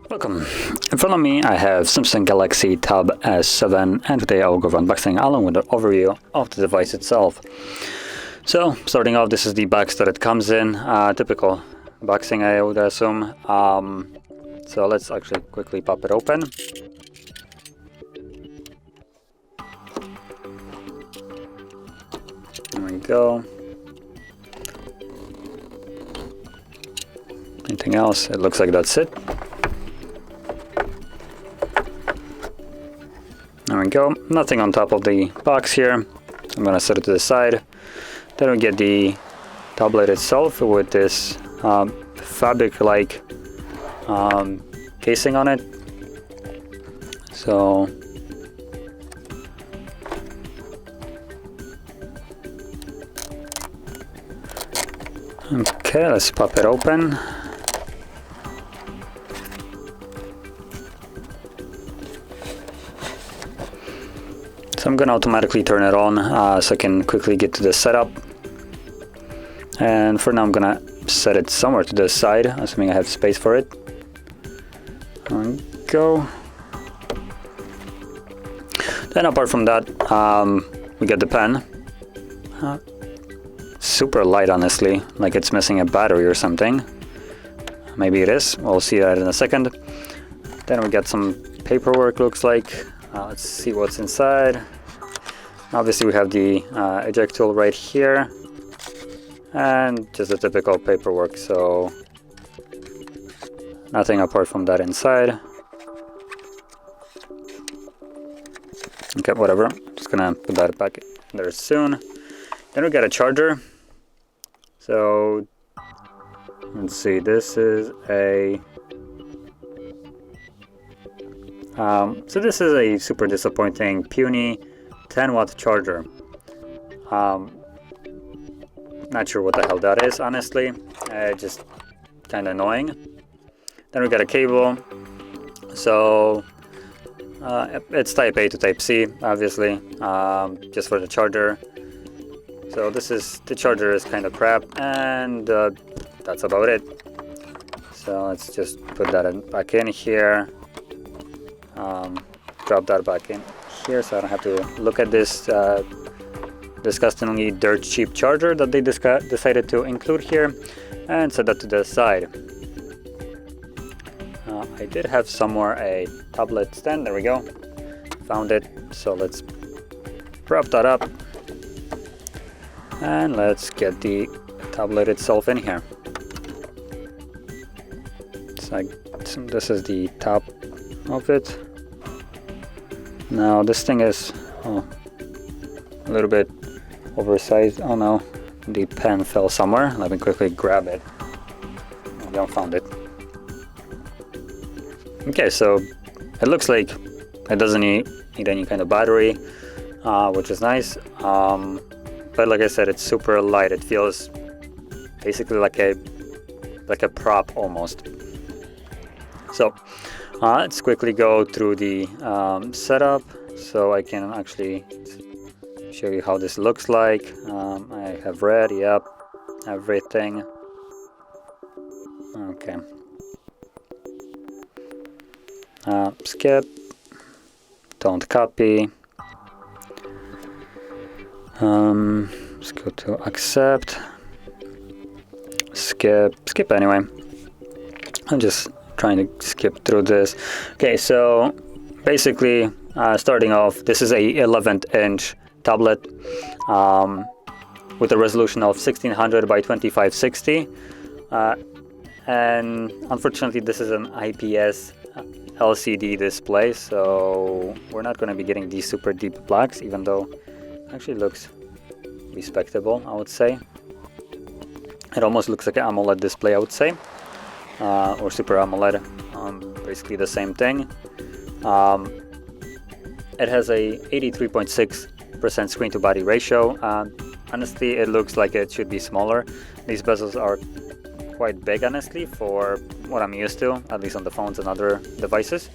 Welcome. In front of me I have Samsung Galaxy Tab S7, and today I will go over unboxing along with an overview of the device itself. So starting off, this is the box that it comes in, typical boxing I would assume. So let's actually quickly pop it open. There we go. Anything else? It looks like that's it. There we go. Nothing on top of the box here. I'm gonna set it to the side. Then we get the tablet itself with this fabric-like casing on it. So okay, let's pop it open. So I'm gonna automatically turn it on so I can quickly get to the setup. And for now I'm gonna set it somewhere to the side, assuming I have space for it. There we go. Then apart from that, we get the pen. Super light, honestly, like it's missing a battery or something. Maybe it is, we'll see that in a second. Then we get some paperwork, looks like. Let's see what's inside. Obviously we have the eject tool right here, and just the typical paperwork, so nothing apart from that inside. Okay, whatever, just gonna put that back there soon. Then we got a charger. So let's see, this is a so this is a super disappointing, puny 10-watt charger. Not sure what the hell that is, honestly. Just kind of annoying. Then we got a cable. So it's type A to type C, obviously, just for the charger. So the charger is kind of crap, and that's about it. So let's just put that back in here. Drop that back in here so I don't have to look at this disgustingly dirt cheap charger that they decided to include here, and set that to the side. I did have somewhere a tablet stand. There we go, found it. So let's prop that up and let's get the tablet itself in here. So this is the top of it. Now this thing is a little bit oversized. Oh no, the pen fell somewhere. Let me quickly grab it. I don't found it. Okay, so it looks like it doesn't need any kind of battery, which is nice. But like I said, it's super light. It feels basically like a prop almost. So let's quickly go through the setup so I can actually show you how this looks like. I have read, yep, everything. Okay. Skip, don't copy. Let's go to accept, skip anyway. I'm just trying to skip through this. Okay, so basically starting off, this is a 11-inch tablet with a resolution of 1600 by 2560, and unfortunately this is an IPS LCD display, so we're not going to be getting these super deep blacks, even though it actually looks respectable, I would say. It almost looks like an AMOLED display, I would say, or Super AMOLED, basically the same thing. It has a 83.6% screen to body ratio. Honestly, it looks like it should be smaller. These bezels are quite big, honestly, for what I'm used to, at least on the phones and other devices.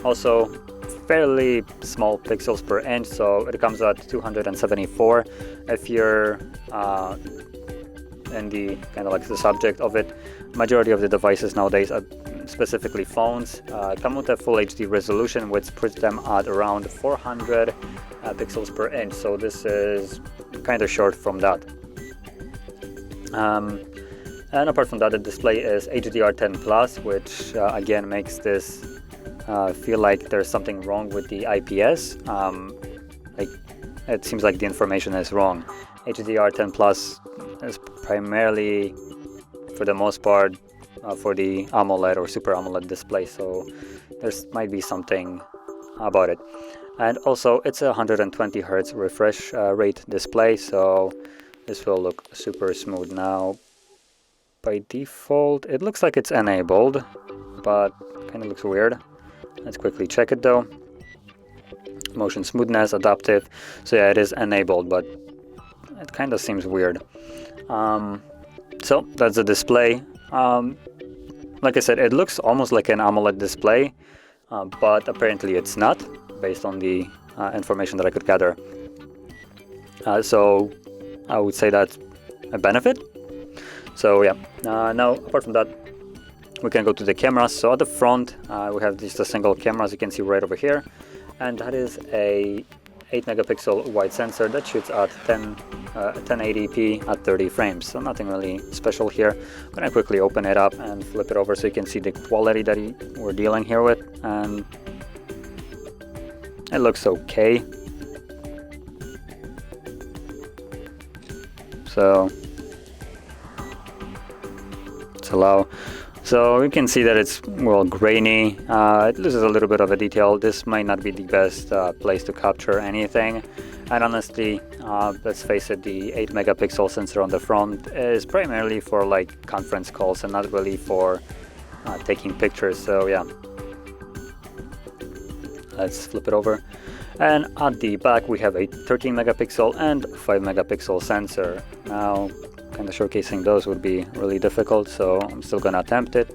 Also, fairly small pixels per inch, so it comes at 274. If you're in the kind of like the subject of it, majority of the devices nowadays, specifically phones, come with a full HD resolution, which puts them at around 400 pixels per inch. So this is kind of short from that. And apart from that, the display is HDR10 Plus, which again makes this feel like there's something wrong with the IPS. Like it seems like the information is wrong. HDR10 Plus is primarily, for the most part, for the AMOLED or Super AMOLED display, so there might be something about it. And also, it's a 120 Hz refresh rate display, so this will look super smooth. Now, by default, it looks like it's enabled, but kind of looks weird. Let's quickly check it though. Motion smoothness, adaptive. So yeah, it is enabled, but it kind of seems weird. So that's the display. Like I said, it looks almost like an AMOLED display, but apparently it's not, based on the information that I could gather. So I would say that's a benefit. So yeah, now apart from that, we can go to the cameras. So at the front, we have just a single camera, as you can see right over here, and that is a 8 megapixel wide sensor that shoots at 1080p at 30 frames. So nothing really special here. I'm gonna quickly open it up and flip it over so you can see the quality that we're dealing here with, and it looks okay. So let's allow. So you can see that it's, well, grainy. It loses a little bit of a detail. This might not be the best place to capture anything. And honestly, let's face it, the 8 megapixel sensor on the front is primarily for like conference calls and not really for taking pictures. So yeah, let's flip it over. And at the back, we have a 13 megapixel and 5 megapixel sensor. Now, kind of showcasing those would be really difficult, so I'm still gonna attempt it.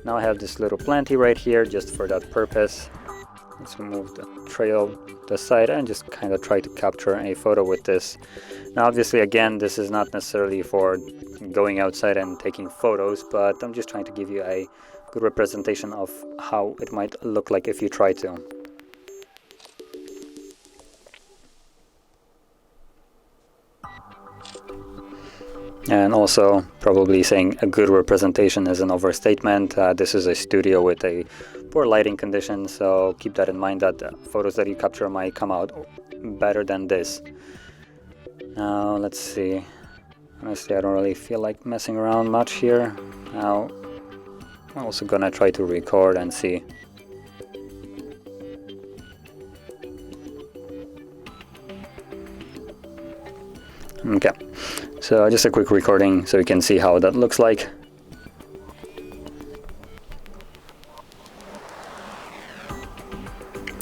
Now I have this little plenty right here just for that purpose. Let's move the trail to the side and just kind of try to capture a photo with this. Now obviously, again, this is not necessarily for going outside and taking photos, but I'm just trying to give you a good representation of how it might look like if you try to. And also, probably saying a good representation is an overstatement. This is a studio with a poor lighting condition, so keep that in mind, that photos that you capture might come out better than this. Now, let's see. Honestly, I don't really feel like messing around much here. Now, I'm also gonna try to record and see. Okay, so just a quick recording so you can see how that looks like.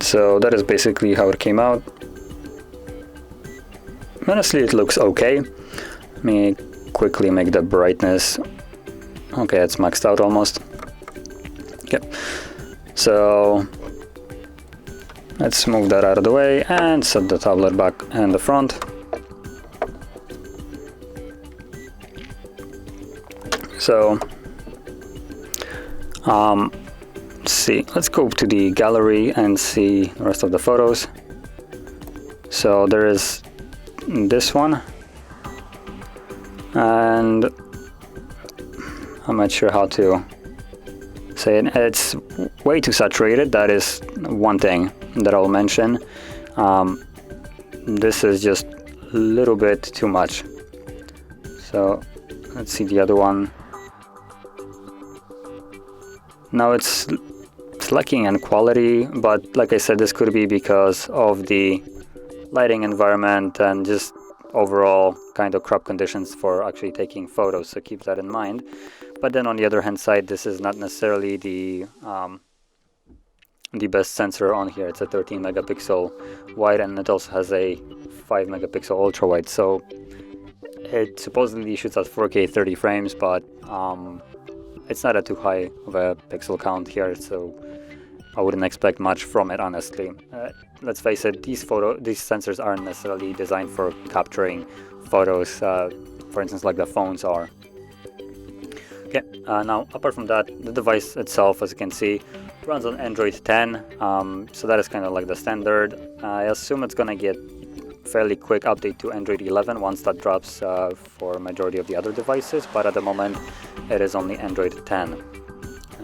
So that is basically how it came out. Honestly, it looks okay. Let me quickly make the brightness. Okay, it's maxed out almost. Okay, so let's move that out of the way and set the tablet back in the front. So let's see, let's go to the gallery and see the rest of the photos. So there is this one, and I'm not sure how to say it. It's way too saturated. That is one thing that I'll mention. This is just a little bit too much. So let's see the other one. Now it's lacking in quality, but like I said, this could be because of the lighting environment and just overall kind of crop conditions for actually taking photos, so keep that in mind. But then on the other hand side, this is not necessarily the best sensor on here. It's a 13 megapixel wide, and it also has a 5 megapixel ultra wide, so it supposedly shoots at 4K 30 frames, but it's not a too high of a pixel count here, so I wouldn't expect much from it, honestly. Let's face it, these sensors aren't necessarily designed for capturing photos, for instance, like the phones are. Okay, now apart from that, the device itself, as you can see, runs on Android 10, so that is kind of like the standard. I assume it's gonna get fairly quick update to Android 11 once that drops for majority of the other devices, but at the moment it is only Android 10.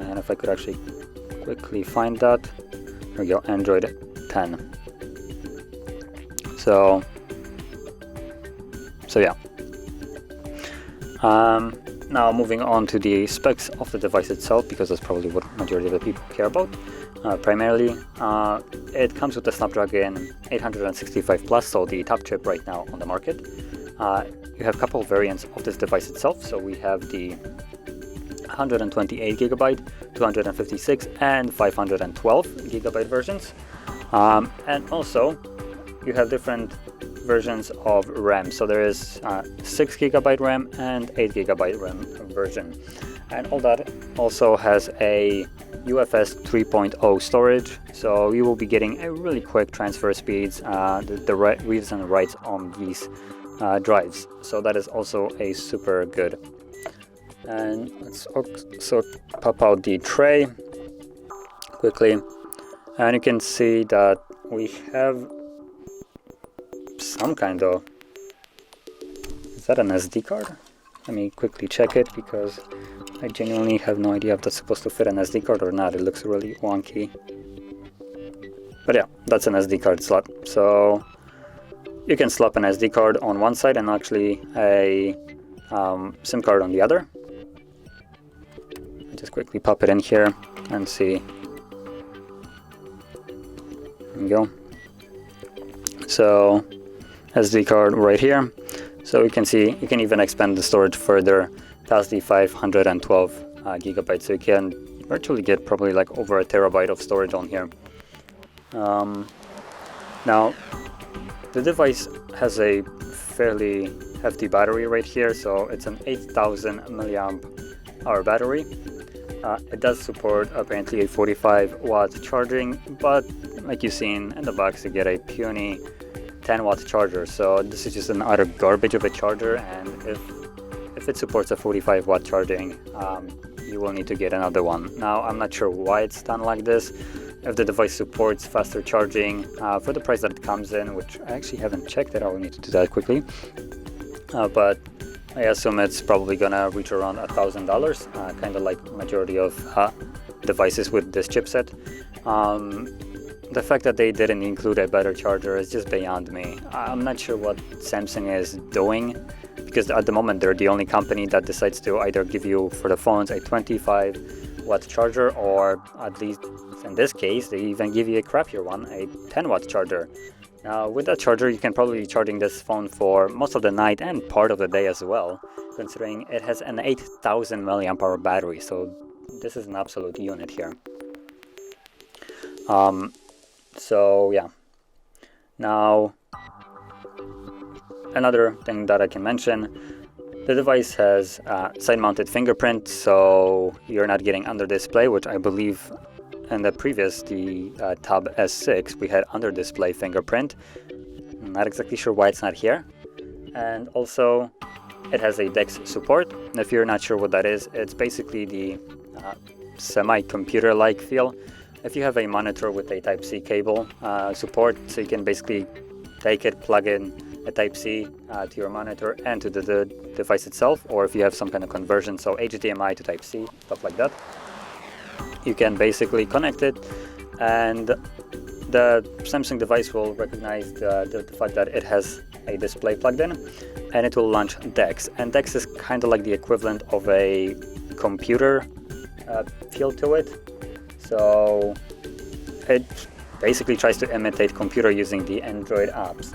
And if I could actually quickly find that, there we go, Android 10. So yeah. Now moving on to the specs of the device itself, because that's probably what majority of the people care about. Primarily, it comes with the Snapdragon 865 Plus, so the top chip right now on the market. You have a couple of variants of this device itself. So we have the 128 gigabyte, 256 and 512 gigabyte versions. And also you have different versions of RAM. So there is 6 gigabyte RAM and 8 gigabyte RAM version. And all that also has a UFS 3.0 storage, so you will be getting a really quick transfer speeds, the reads and writes on these drives. So that is also a super good. And let's also pop out the tray quickly, and you can see that we have some kind of, is that an SD card? Let me quickly check it, because I genuinely have no idea if that's supposed to fit an SD card or not. It looks really wonky. But yeah, that's an SD card slot. So you can slap an SD card on one side and actually a SIM card on the other. Just quickly pop it in here and see. There we go. So SD card right here. So you can see you can even expand the storage further past the 512 gigabytes. So you can virtually get probably like over a terabyte of storage on here. Now the device has a fairly hefty battery right here, so it's an 8000 milliamp hour battery. It does support apparently a 45 watt charging, but like you've seen in the box, you get a puny 10 watt charger. So this is just an utter garbage of a charger, and if it supports a 45 watt charging, you will need to get another one. Now I'm not sure why it's done like this. If the device supports faster charging for the price that it comes in, which I actually haven't checked it, I will need to do that quickly, but I assume it's probably gonna reach around $1,000, kind of like majority of devices with this chipset. The fact that they didn't include a better charger is just beyond me. I'm not sure what Samsung is doing, because at the moment they're the only company that decides to either give you for the phones a 25 watt charger, or at least in this case they even give you a crappier one, a 10 watt charger. Now with that charger you can probably be charging this phone for most of the night and part of the day as well, considering it has an 8000 milliamp hour battery. So this is an absolute unit here. So yeah. Now another thing that I can mention, the device has side-mounted fingerprint, so you're not getting under display, which I believe in the previous, the Tab S6, we had under display fingerprint. I'm not exactly sure why it's not here. And also it has a DeX support. If you're not sure what that is, it's basically the semi-computer like feel. If you have a monitor with a Type-C cable support, so you can basically take it, plug in a Type-C to your monitor and to the device itself, or if you have some kind of conversion, so HDMI to Type-C, stuff like that, you can basically connect it, and the Samsung device will recognize the fact that it has a display plugged in, and it will launch DeX. And DeX is kind of like the equivalent of a computer feel to it. So it basically tries to imitate computer using the Android apps.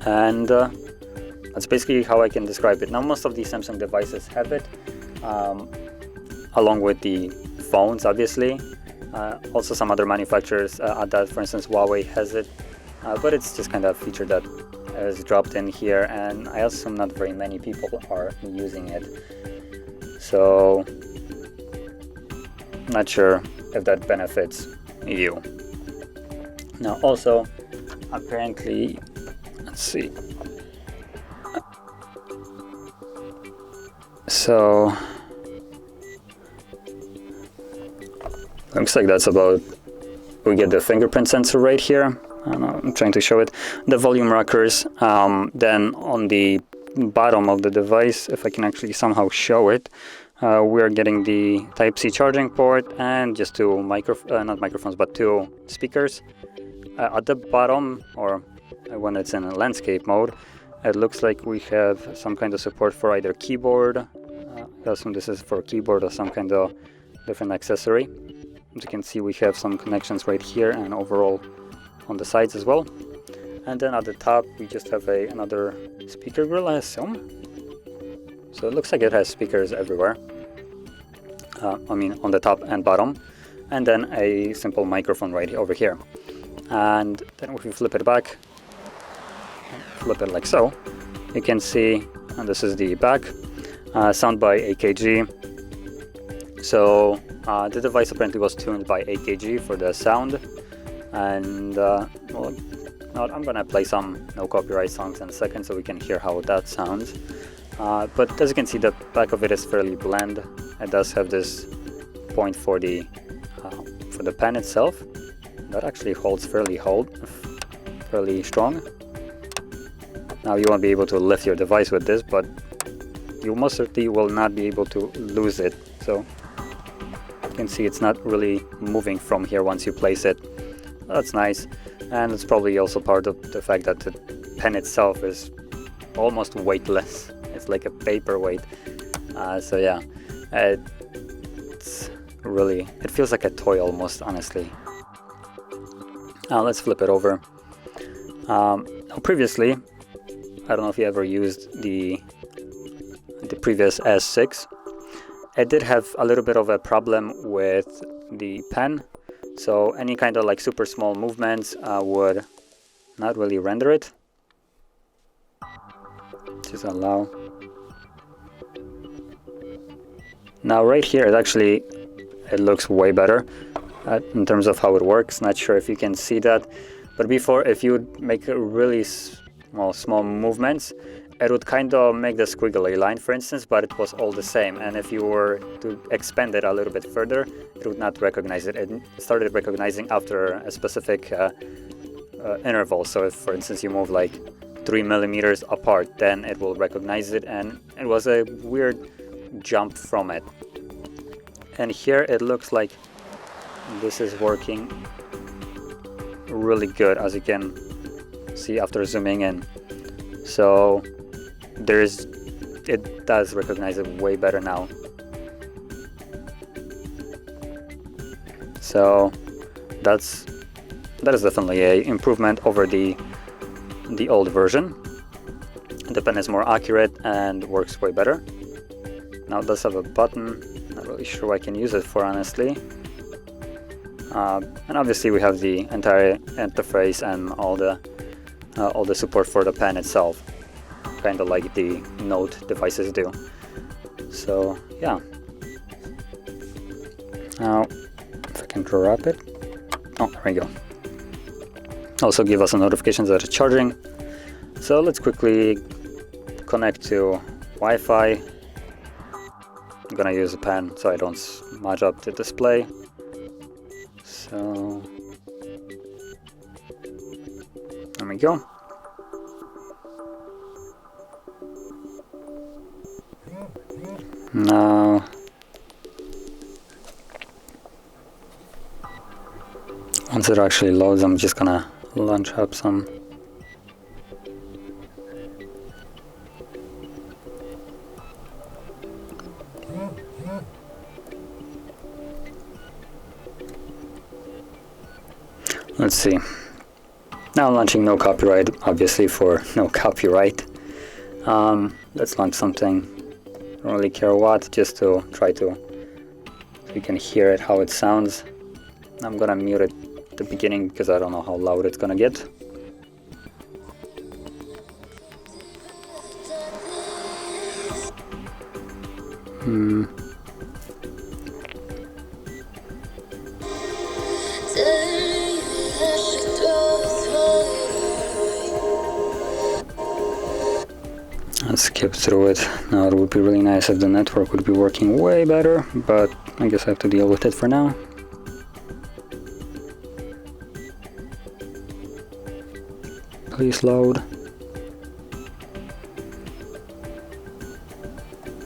And that's basically how I can describe it. Now most of the Samsung devices have it, along with the phones obviously. Also some other manufacturers add that, for instance Huawei has it, but it's just kind of a feature that is dropped in here, and I assume not very many people are using it. So not sure if that benefits you. Now also, apparently, let's see. So looks like that's about, we get the fingerprint sensor right here. I don't know, I'm trying to show it. The volume rockers, then on the bottom of the device, if I can actually somehow show it, we're getting the Type-C charging port and just two not microphones, but two speakers. At the bottom, or when it's in a landscape mode, it looks like we have some kind of support for either keyboard. I assume this is for keyboard or some kind of different accessory. As you can see, we have some connections right here and overall on the sides as well. And then at the top, we just have another speaker grill, I assume. So it looks like it has speakers everywhere. I mean, on the top and bottom. And then a simple microphone right over here. And then if we flip it back, flip it like so, you can see, and this is the back, sound by AKG. So the device apparently was tuned by AKG for the sound. And well, I'm gonna play some no copyright songs in a second so we can hear how that sounds. But as you can see, the back of it is fairly bland. It does have this point for the pen itself. That actually holds fairly strong. Now you won't be able to lift your device with this, but you most certainly will not be able to lose it. So you can see it's not really moving from here once you place it. That's nice, and it's probably also part of the fact that the pen itself is almost weightless. It's like a paperweight. So yeah, it's really, it feels like a toy almost, honestly. Let's flip it over. Previously, I don't know if you ever used the previous S6. It did have a little bit of a problem with the pen. So any kind of like super small movements would not really render it. Just allow. Now right here, it looks way better in terms of how it works. Not sure if you can see that, but before, if you would make a really small movements, it would kind of make the squiggly line, for instance, but it was all the same. And if you were to expand it a little bit further, it would not recognize it. It started recognizing after a specific interval. So if, for instance, you move like 3 millimeters apart, then it will recognize it. And it was a weird jump from it. And here it looks like this is working really good, as you can see after zooming in. So it does recognize it way better now. So that is definitely an improvement over the old version. The pen is more accurate and works way better. Now it does have a button. Not really sure what I can use it for, honestly. And obviously we have the entire interface and all the support for the pen itself, kind of like the Note devices do. So yeah. Now if I can drop it. Oh, there we go. Also give us a notification that it's charging. So let's quickly connect to Wi-Fi. I'm gonna use a pen so I don't smudge up the display. So there we go. Now once it actually loads, I'm just gonna launch up some. Let's see. Now I'm launching no copyright, obviously, for no copyright. Let's launch something. I don't really care what, just to try to, so you can hear it, how it sounds. I'm gonna mute it at the beginning because I don't know how loud it's gonna get. Let's skip through it. Now it would be really nice if the network would be working way better, but I guess I have to deal with it for now. Please load.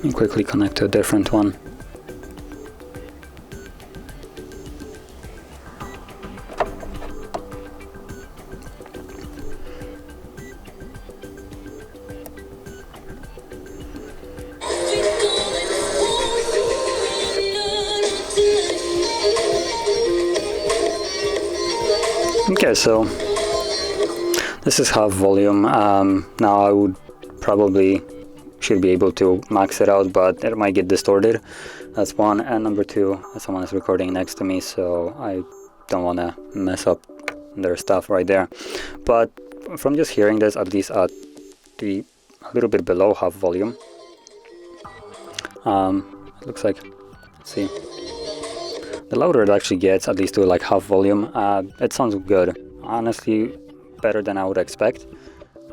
And quickly connect to a different one. Okay, so this is half volume. Now I would probably should be able to max it out, but it might get distorted. That's one, and number two, someone is recording next to me, so I don't want to mess up their stuff right there. But from just hearing this, at least at a little bit below half volume, it looks like, let's see, the louder it actually gets, at least to like half volume, it sounds good. Honestly, better than I would expect.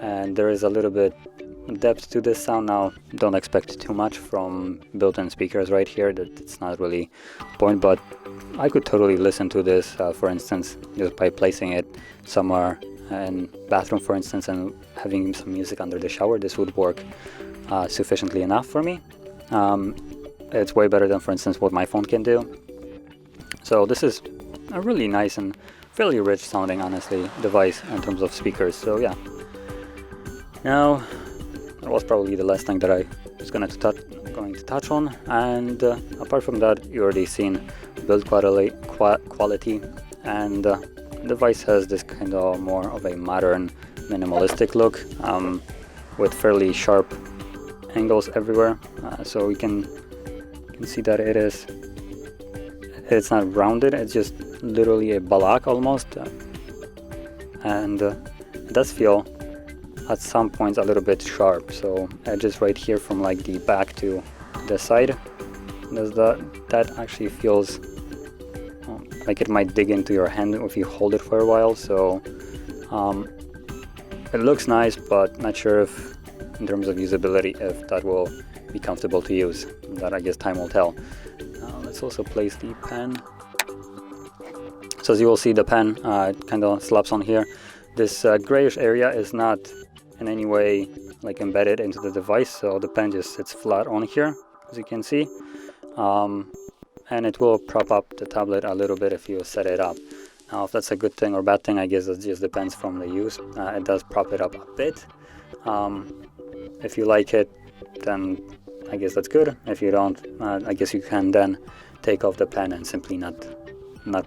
And there is a little bit depth to this sound. Now, don't expect too much from built-in speakers right here. That's not really the point, but I could totally listen to this, for instance, just by placing it somewhere in bathroom, for instance, and having some music under the shower. This would work sufficiently enough for me. It's way better than, for instance, what my phone can do. So this is a really nice and fairly rich sounding, honestly, device in terms of speakers. So yeah. Now, that was probably the last thing that I was going to touch on. And apart from that, you already seen build quality, and the device has this kind of more of a modern, minimalistic look, with fairly sharp angles everywhere. So we can see that it's not rounded, it's just literally a balak almost, and it does feel at some points a little bit sharp. So edges right here from like the back to the side, that actually feels like it might dig into your hand if you hold it for a while. So it looks nice, but not sure if in terms of usability if that will be comfortable to use. That I guess time will tell. Let's also place the pen. So as you will see, the pen kind of slaps on here. This grayish area is not in any way like embedded into the device, so the pen just sits flat on here, as you can see, and it will prop up the tablet a little bit if you set it up. Now, if that's a good thing or bad thing, I guess it just depends from the use. It does prop it up a bit. If you like it, then I guess that's good. If you don't, I guess you can then take off the pen and simply not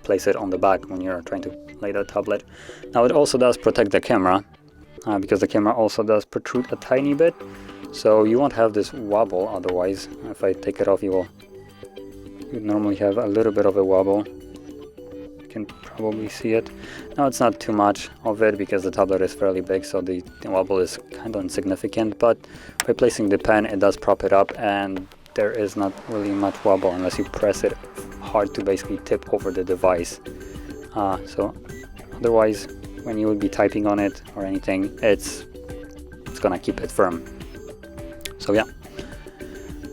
place it on the back when you're trying to lay the tablet. Now, it also does protect the camera, because the camera also does protrude a tiny bit, so you won't have this wobble. Otherwise, if I take it off, you'd normally have a little bit of a wobble. You can probably see it. Now, it's not too much of it because the tablet is fairly big, so the wobble is kind of insignificant, but by placing the pen, it does prop it up, and there is not really much wobble unless you press it hard to basically tip over the device. So otherwise, when you would be typing on it or anything, it's gonna keep it firm. So yeah,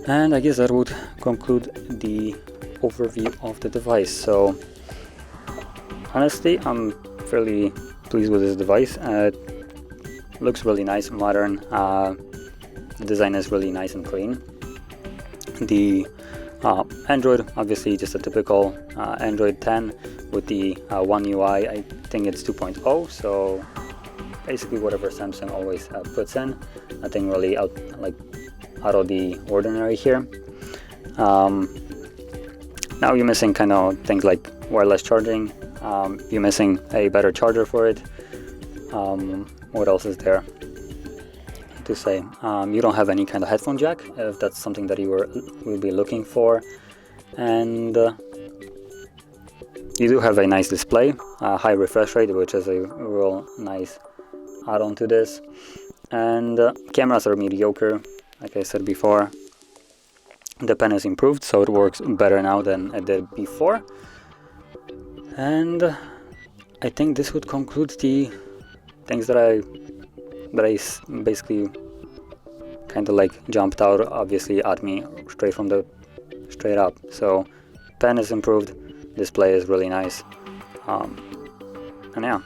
and I guess that would conclude the overview of the device. So honestly, I'm fairly pleased with this device. It looks really nice, modern. The design is really nice and clean. The Android, obviously just a typical Android 10 with the One UI. I think it's 2.0, so basically whatever Samsung always puts in. Nothing really out of the ordinary here. Now you're missing kind of things like wireless charging. You're missing a better charger for it. What else is there to say? You don't have any kind of headphone jack, if that's something that you will be looking for. And you do have a nice display, high refresh rate, which is a real nice add-on to this. And cameras are mediocre, like I said before. The pen is improved, so it works better now than it did before. And I think this would conclude the things that I basically kind of like jumped out obviously at me straight up. So pen is improved, display is really nice, and yeah.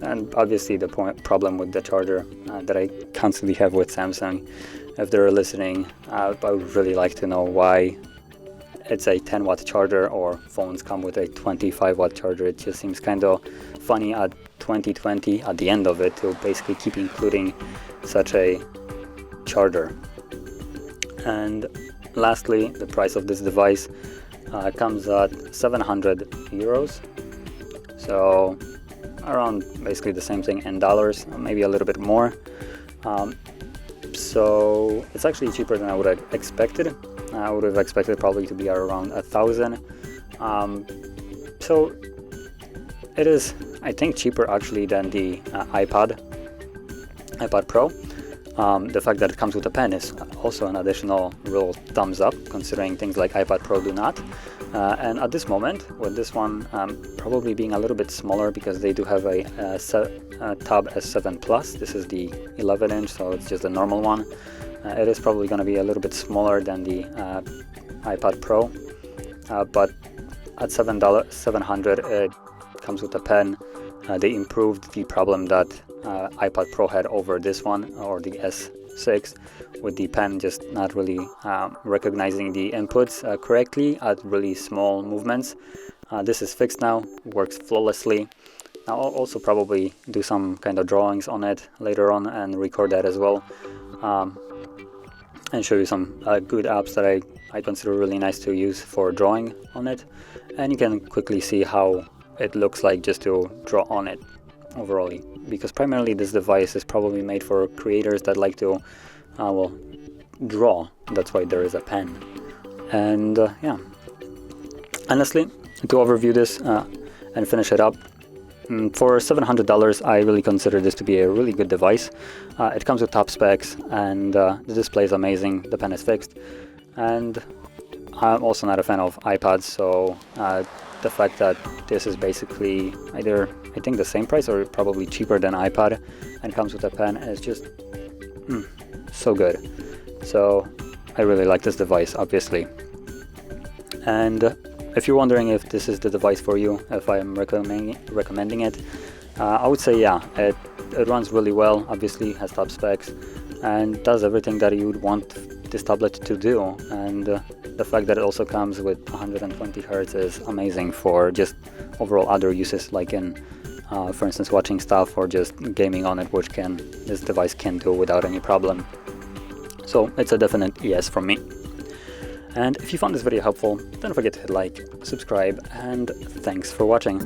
And obviously the problem with the charger that I constantly have with Samsung. If they're listening, I would really like to know why it's a 10 watt charger or phones come with a 25 watt charger. It just seems kind of funny at 2020 at the end of it to basically keep including such a charger. And lastly, the price of this device comes at 700 euros. So around basically the same thing in dollars, maybe a little bit more. So it's actually cheaper than I would have expected. I would have expected probably to be around 1,000. So it is, I think, cheaper actually than the iPad Pro. The fact that it comes with a pen is also an additional real thumbs up, considering things like iPad Pro do not. And at this moment, with this one probably being a little bit smaller because they do have a Tab S7 Plus. This is the 11-inch, so it's just a normal one. It is probably going to be a little bit smaller than the iPad Pro, but at $700 it comes with a pen. They improved the problem that iPad Pro had over this one, or the S6, with the pen just not really recognizing the inputs correctly at really small movements. This is fixed now, works flawlessly. I'll also probably do some kind of drawings on it later on and record that as well, and show you some good apps that I consider really nice to use for drawing on it. And you can quickly see how it looks like just to draw on it overall, because primarily this device is probably made for creators that like to draw. That's why there is a pen. And yeah, honestly, to overview this and finish it up, for $700 I really consider this to be a really good device. It comes with top specs, and the display is amazing, the pen is fixed, and I'm also not a fan of iPads, so the fact that this is basically either, I think, the same price or probably cheaper than iPad and comes with a pen is just so good. So I really like this device, obviously. And if you're wondering if this is the device for you, if I am recommending it, I would say yeah, it runs really well, obviously has top specs, and does everything that you would want this tablet to do. And the fact that it also comes with 120 Hz is amazing for just overall other uses, like in, for instance, watching stuff or just gaming on it, which this device can do without any problem. So it's a definite yes from me. And if you found this video helpful, don't forget to hit like, subscribe, and thanks for watching.